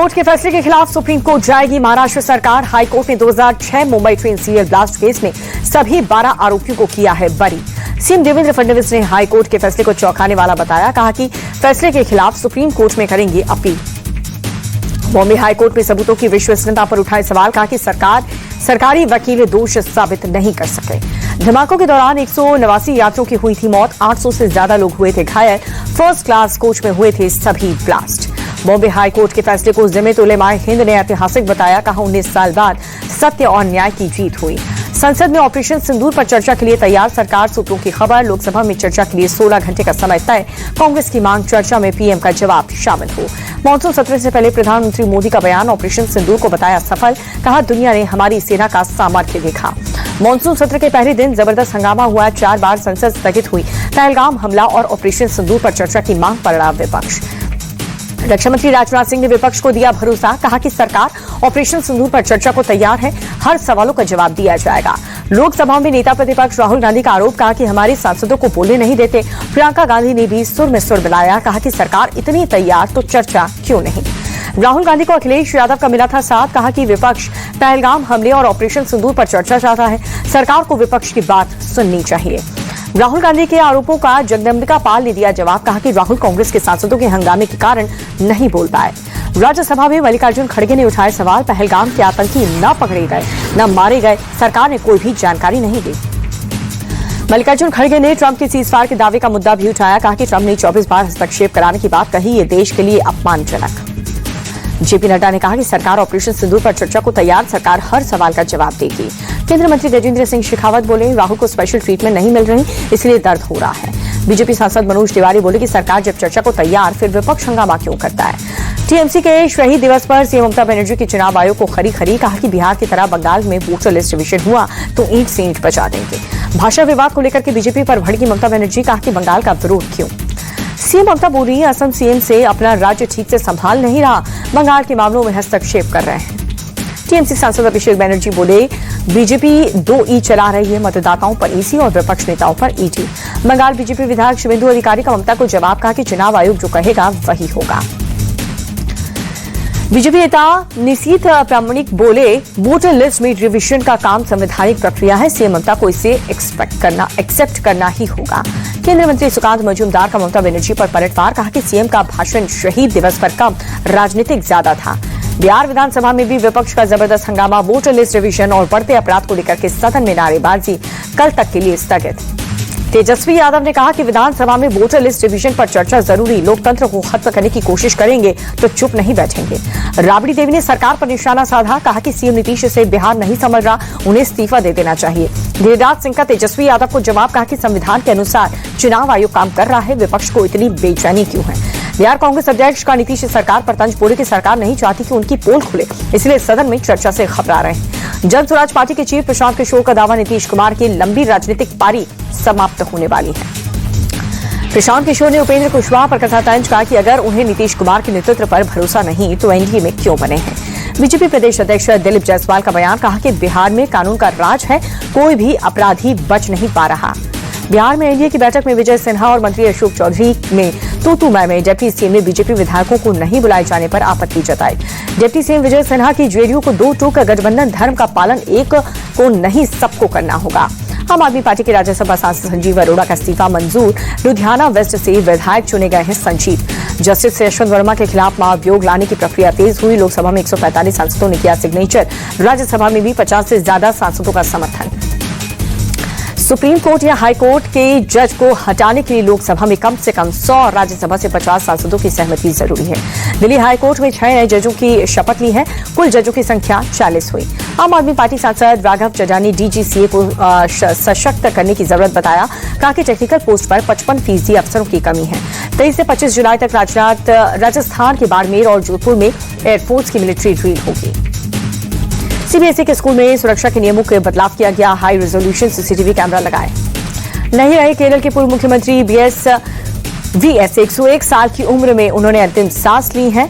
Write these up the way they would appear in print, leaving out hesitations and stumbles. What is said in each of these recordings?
Court के फैसले के खिलाफ सुप्रीम कोर्ट जाएगी महाराष्ट्र सरकार। हाई कोर्ट ने 2006 Mumbai train serial blast case में सभी 12 आरोपियों को किया है बरी। सीएम देवेंद्र फडणवीस ने हाई कोर्ट के फैसले को चौंकाने वाला बताया। कहा कि फैसले के खिलाफ सुप्रीम कोर्ट में करेंगे अपील। बॉम्बे हाई कोर्ट में सबूतों की विश्वसनीयता पर उठाए सवाल। कहा कि सरकारी वकील दोष साबित नहीं कर सके। धमाकों के दौरान 189 यात्रियों की हुई थी मौत, 800 से ज्यादा लोग हुए थे घायल। फर्स्ट क्लास कोच में हुए थे सभी ब्लास्ट। बॉम्बे हाई कोर्ट के फैसले को जमीयत उलेमाए हिंद ने ऐतिहासिक बताया। कहा 19 साल बाद सत्य और न्याय की जीत हुई। संसद में ऑपरेशन सिंदूर पर चर्चा के लिए तैयार सरकार। सूत्रों की खबर। लोकसभा में चर्चा के लिए 16 घंटे का समय तय। कांग्रेस की मांग चर्चा में पीएम का जवाब शामिल हो। मॉनसून सत्र से पहले प्रधानमंत्री मोदी का बयान। ऑपरेशन सिंदूर को बताया सफल। कहा दुनिया ने हमारी सेना का सामर्थ्य देखा। मॉनसून सत्र के पहले दिन जबरदस्त हंगामा हुआ। 4 बार संसद स्थगित हुई। पहलगाम हमला और ऑपरेशन सिंदूर पर चर्चा की मांग पर अड़ा विपक्ष। रक्षा मंत्री राजनाथ सिंह ने विपक्ष को दिया भरोसा। कहा कि सरकार ऑपरेशन सिंदूर पर चर्चा को तैयार है। हर सवालों का जवाब दिया जाएगा। लोकसभा में नेता प्रतिपक्ष राहुल गांधी का आरोप। कहा कि हमारे सांसदों को बोलने नहीं देते। प्रियंका गांधी ने भी सुर में सुर मिलाया। कहा कि सरकार इतनी तैयार तो चर्चा क्यों नहीं। राहुल गांधी को अखिलेश यादव का मिला था साथ। कहा कि विपक्ष पहलगाम हमले और ऑपरेशन सिंदूर पर चर्चा चाहता है। सरकार को विपक्ष की बात सुननी चाहिए। राहुल गांधी के आरोपों का जगदम्बिका पाल ने दिया जवाब। कहा कि राहुल कांग्रेस के सांसदों के हंगामे के कारण नहीं बोल पाए। राज्यसभा में मल्लिकार्जुन खड़गे ने उठाए सवाल। पहलगाम के आतंकी न पकड़े गए न मारे गए, सरकार ने कोई भी जानकारी नहीं दी। मल्लिकार्जुन खड़गे ने ट्रंप के सीजफायर के दावे का मुद्दा भी उठाया। कहा कि ट्रंप ने 24 बार हस्तक्षेप कराने की बात कही। ये देश के लिए अपमानजनक। जेपी नड्डा ने कहा कि सरकार ऑपरेशन सिंदूर पर चर्चा को तैयार। सरकार हर सवाल का जवाब देगी। केंद्रीय मंत्री गजेंद्र सिंह शेखावत बोले राहुल को स्पेशल ट्रीटमेंट नहीं मिल रही, इसलिए दर्द हो रहा है। बीजेपी सांसद मनोज तिवारी बोले कि सरकार जब चर्चा को तैयार फिर विपक्ष हंगामा क्यों करता है। टीएमसी के शहीद दिवस पर सीएम ममता बनर्जी की चुनाव आयोग को खरी। कहा कि बिहार की तरह बंगाल में वोटर लिस्ट रिवीजन हुआ तो ईंट से ईंट बचा देंगे। भाषा विवाद को लेकर के बीजेपी पर भड़की ममता बनर्जी। कहा कि बंगाल का विरोध क्यों। सीएम ममता बोली असम सीएम से अपना राज्य ठीक से संभाल नहीं रहा, बंगाल के मामलों में हस्तक्षेप कर रहे हैं। टीएमसी सांसद अभिषेक बनर्जी बोले बीजेपी 2 ई चला रही है, मतदाताओं पर ईसी और विपक्ष नेताओं पर ईडी। बंगाल बीजेपी विधायक शुभेंदु अधिकारी का ममता को जवाब। कहा कि चुनाव आयोग जो कहेगा वही होगा। बीजेपी नेता निशीथ प्रामाणिक बोले वोटर लिस्ट में रिवीजन का काम संवैधानिक प्रक्रिया है। सीएम ममता को इसे एक्सेप्ट करना ही होगा। केंद्रीय मंत्री सुकांत मजूमदार का ममता बनर्जी पर पलटवार। कहा कि सीएम का भाषण शहीद दिवस पर कम, राजनीतिक ज्यादा था। बिहार विधानसभा में भी विपक्ष का जबरदस्त हंगामा। वोटर लिस्ट रिवीजन और बढ़ते अपराध को लेकर के सदन में नारेबाजी कल तक के लिए स्थगित। तेजस्वी यादव ने कहा कि विधानसभा में वोटर लिस्ट रिवीजन पर चर्चा जरूरी। लोकतंत्र को खत्म करने की कोशिश करेंगे तो चुप नहीं बैठेंगे। राबड़ी देवी ने सरकार पर निशाना साधा। कहा कि सीएम नीतीश से बिहार नहीं संभल रहा, उन्हें इस्तीफा दे देना चाहिए। गिरिराज सिंह का तेजस्वी यादव को जवाब। कहा कि संविधान के अनुसार चुनाव आयोग काम कर रहा है, विपक्ष को इतनी बेचैनी क्यों है। बिहार कांग्रेस अध्यक्ष का नीतीश सरकार पर तंज। बोले कि सरकार नहीं चाहती कि उनकी पोल खुले, इसलिए सदन में चर्चा से घबरा रहे हैं। जन स्वराज पार्टी के चीफ प्रशांत किशोर का दावा। नीतीश कुमार की लंबी राजनीतिक पारी समाप्त होने वाली है। प्रशांत किशोर ने उपेंद्र कुशवाहा पर कसा तंज। कहा कि अगर उन्हें नीतीश कुमार के नेतृत्व पर भरोसा नहीं तो एनडीए में क्यों बने हैं। बीजेपी प्रदेश अध्यक्ष दिलीप जायसवाल का बयान। कहा कि बिहार में कानून का राज है, कोई भी अपराधी बच नहीं पा रहा। बिहार में एनडीए की बैठक में विजय सिन्हा और मंत्री अशोक चौधरी में तू मैं में डिप्टी सीएम ने बीजेपी विधायकों को नहीं बुलाए जाने पर आपत्ति जताई। डिप्टी सीएम विजय सिन्हा की जेडीयू को 2 टूक गठबंधन धर्म का पालन एक को नहीं सबको करना होगा। आम आदमी पार्टी के राज्यसभा सांसद संजीव अरोड़ा का इस्तीफा मंजूर। लुधियाना वेस्ट से विधायक चुने गए हैं संजीव। जस्टिस यशवंत वर्मा के खिलाफ महाभियोग लाने की प्रक्रिया तेज हुई। लोकसभा में 145 सांसदों ने किया सिग्नेचर। राज्यसभा में भी 50 से ज्यादा सांसदों का समर्थन। सुप्रीम कोर्ट या हाई कोर्ट के जज को हटाने के लिए लोकसभा में कम से कम 100 और राज्यसभा से 50 सांसदों की सहमति जरूरी है। दिल्ली हाई कोर्ट में 6 नए जजों की शपथ ली है। कुल जजों की संख्या 40 हुई। आम आदमी पार्टी सांसद राघव चड्ढा ने डीजीसीए को सशक्त करने की जरूरत बताया। कहा कि टेक्निकल पोस्ट पर 55% अफसरों की कमी है। 23 से 25 जुलाई तक राजस्थान के बाड़मेर और जोधपुर में एयरफोर्स की मिलिट्री ड्रिल होगी। सीबीएसई के स्कूल में सुरक्षा के नियमों के बदलाव किया गया। हाई रेजोल्यूशन सीसीटीवी कैमरा लगाए नहीं रहे। केरल के पूर्व मुख्यमंत्री वीएस 101 साल की उम्र में उन्होंने अंतिम सांस ली है।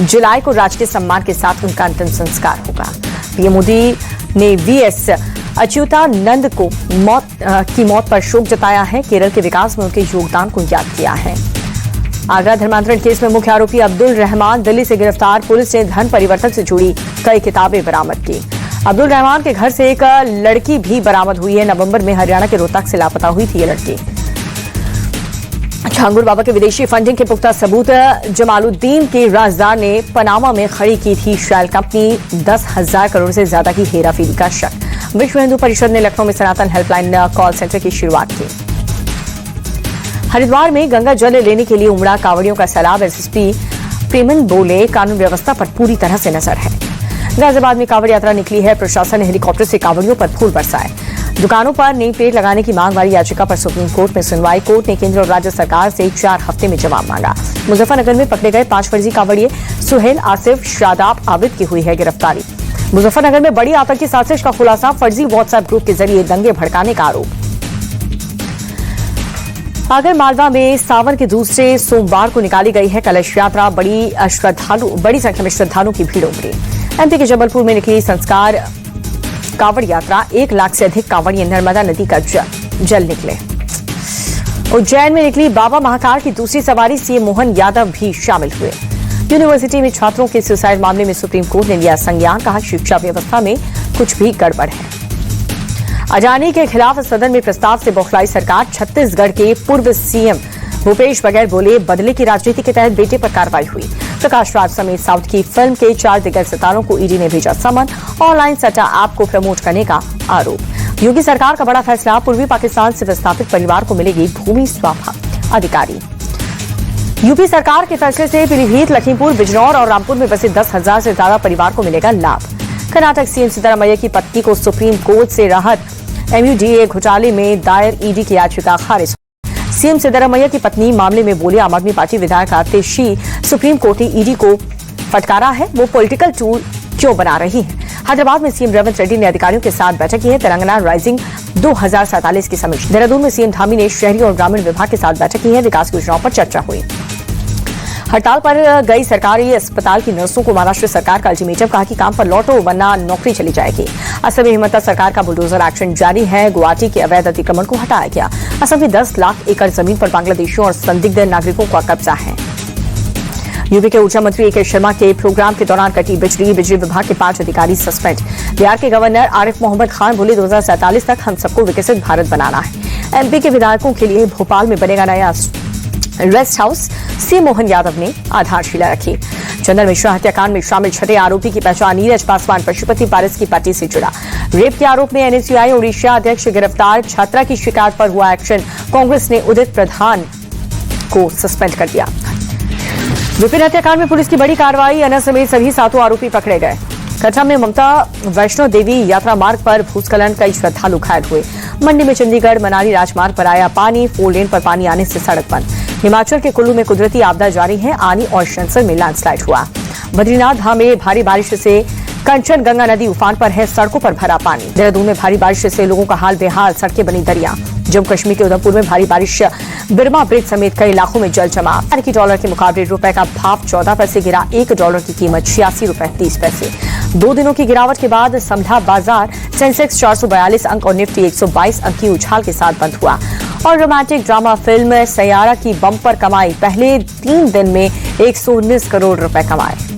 जुलाई को राजकीय सम्मान के साथ उनका अंतिम संस्कार होगा। पीएम मोदी ने वीएस अच्युतानंद की मौत पर शोक जताया है। केरल के विकास में उनके योगदान को याद किया है। आगरा धर्मांतरण केस में मुख्य आरोपी अब्दुल रहमान दिल्ली से गिरफ्तार। पुलिस ने धन परिवर्तन से जुड़ी कई किताबें बरामद की। अब्दुल रहमान के घर से एक लड़की भी बरामद हुई है। नवंबर में हरियाणा के रोहतक से लापता हुई थी ये लड़की। झांगुर बाबा के विदेशी फंडिंग के पुख्ता सबूत। जमालुद्दीन के राजदार ने पनामा में खड़ी की थी शेल कंपनी। 10,000 करोड़ से ज्यादा की हेराफेरी का शक। विश्व हिंदू परिषद ने लखनऊ में सनातन हेल्पलाइन कॉल सेंटर की शुरुआत की। हरिद्वार में गंगा जल लेने के लिए उमड़ा कांवड़ियों का सैलाब। एसएसपी प्रेमन बोले, कानून व्यवस्था पर पूरी तरह से नजर है। गाजियाबाद में कांवड़ यात्रा निकली है। प्रशासन ने हेलीकॉप्टर से कांवड़ियों पर फूल बरसाए। दुकानों पर नेम प्लेट लगाने की मांग वाली याचिका पर सुप्रीम कोर्ट में सुनवाई। कोर्ट ने केंद्र और राज्य सरकार से 4 हफ्ते में जवाब मांगा। मुजफ्फरनगर में पकड़े गए 5 फर्जी कांवड़िए सुहेल, आसिफ, शादाब, आबिद की हुई है गिरफ्तारी। मुजफ्फरनगर में बड़ी आतंकी साजिश का खुलासा। फर्जी व्हाट्सएप ग्रुप के जरिए दंगे भड़काने का आरोप। आगर मालवा में सावन के दूसरे सोमवार को निकाली गई है कलश यात्रा। बड़ी संख्या में श्रद्धालुओं की भीड़ उमड़ी। एमपी के जबलपुर में निकली संस्कार कांवड़ यात्रा। 1 लाख से अधिक कांवड़िए नर्मदा नदी का जल निकले। उज्जैन में निकली बाबा महाकाल की दूसरी सवारी। सीएम मोहन यादव भी शामिल हुए। यूनिवर्सिटी में छात्रों के सुसाइड मामले में सुप्रीम कोर्ट ने लिया संज्ञान। कहा, शिक्षा व्यवस्था में कुछ भी गड़बड़ है। अडानी के खिलाफ सदन में प्रस्ताव से बौखलाई सरकार। छत्तीसगढ़ के पूर्व सीएम भूपेश बघेल बोले, बदले की राजनीति के तहत बेटे पर कार्रवाई हुई। प्रकाश राज समेत साउथ की फिल्म के 4 दिग्गज सितारों को ईडी ने भेजा समन। ऑनलाइन सट्टा ऐप को प्रमोट करने का आरोप। योगी सरकार का बड़ा फैसला। पूर्वी पाकिस्तान से विस्थापित परिवार को मिलेगी भूमि स्वाभा अधिकारी। यूपी सरकार के फैसले से पीलीभीत, लखीमपुर, बिजनौर और रामपुर में बसे 10,000 से ज्यादा परिवार को मिलेगा लाभ। कर्नाटक सीएम सिद्धरामैया की पत्नी को सुप्रीम कोर्ट से राहत। एमयूडीए घोटाले में दायर ईडी की याचिका खारिज। सीएम सिद्धरामैया की पत्नी मामले में बोले, आम आदमी पार्टी विधायक आतिशी सुप्रीम कोर्ट ने ईडी को फटकारा है। वो पॉलिटिकल टूल क्यों बना रही है। हैदराबाद में सीएम रेवंत रेड्डी ने अधिकारियों के साथ बैठक की है। तेलंगाना राइजिंग 2047 की समीक्षा। देहरादून में सीएम धामी ने शहरी और ग्रामीण विभाग के साथ बैठक की है। विकास योजनाओं पर चर्चा हुई। हड़ताल पर गई सरकारी अस्पताल की नर्सों को महाराष्ट्र सरकार का अल्टीमेटम। कहा कि काम पर लौटो वरना नौकरी चली जाएगी। असम में हिमंता सरकार का बुलडोजर एक्शन जारी है। गुवाहाटी के अवैध अतिक्रमण को हटाया गया। असम की 10 लाख एकड़ जमीन पर बांग्लादेशियों और संदिग्ध नागरिकों का कब्जा है। यूपी के ऊर्जा मंत्री ए के शर्मा के प्रोग्राम के दौरान कटी बिजली। बिजली विभाग के 5 अधिकारी सस्पेंड। बिहार के गवर्नर आरिफ मोहम्मद खान बोले, 2047 तक हम सबको विकसित भारत बनाना है। एमपी के विधायकों के लिए भोपाल में बनेगा नया rest house. CM Mohan Yadav ने आधारशिला रखी। चंदन मिश्रा हत्याकांड में शामिल 6ठे आरोपी की पहचान। नीरज पासवान पशुपति पारस की पार्टी से जुड़ा। रेप के आरोप में एनएसयूआई ओडिशा अध्यक्ष गिरफ्तार। छात्रा की शिकायत पर हुआ एक्शन। कांग्रेस ने उदित प्रधान को सस्पेंड कर दिया। विपिन हत्याकांड में पुलिस की बड़ी कार्रवाई। अनस समेत सभी 7 आरोपी पकड़े गए। कटरा में ममता वैष्णो देवी यात्रा मार्ग पर भूस्खलन, कई श्रद्धालु घायल हुए। मंडी में चंडीगढ़ मनाली राजमार्ग पर आया पानी। 4 लेन पर पानी आने से सड़क बंद। हिमाचल के कुल्लू में कुदरती आपदा जारी है। आनी और शंसर में लैंडस्लाइड हुआ। बद्रीनाथ धाम में भारी बारिश से कंचनगंगा नदी उफान पर है। सड़कों पर भरा पानी। देहरादून में भारी बारिश से लोगों का हाल बेहाल। सड़कें बनी दरिया। जम्मू कश्मीर के उधमपुर में भारी बारिश। बिरमा ब्रिज समेत कई इलाकों में जल जमाव। अमेरिकी डॉलर के मुकाबले रुपए का भाव 14 पैसे गिरा। $1 की कीमत 86 रुपए 30 पैसे। 2 दिनों की गिरावट के बाद संभला बाजार। सेंसेक्स 442 अंक और निफ्टी 122 अंक की उछाल के साथ बंद हुआ। और रोमांटिक ड्रामा फिल्म सैयारा की बम्पर कमाई। पहले 3 दिन में 119 करोड़ रुपए कमाए।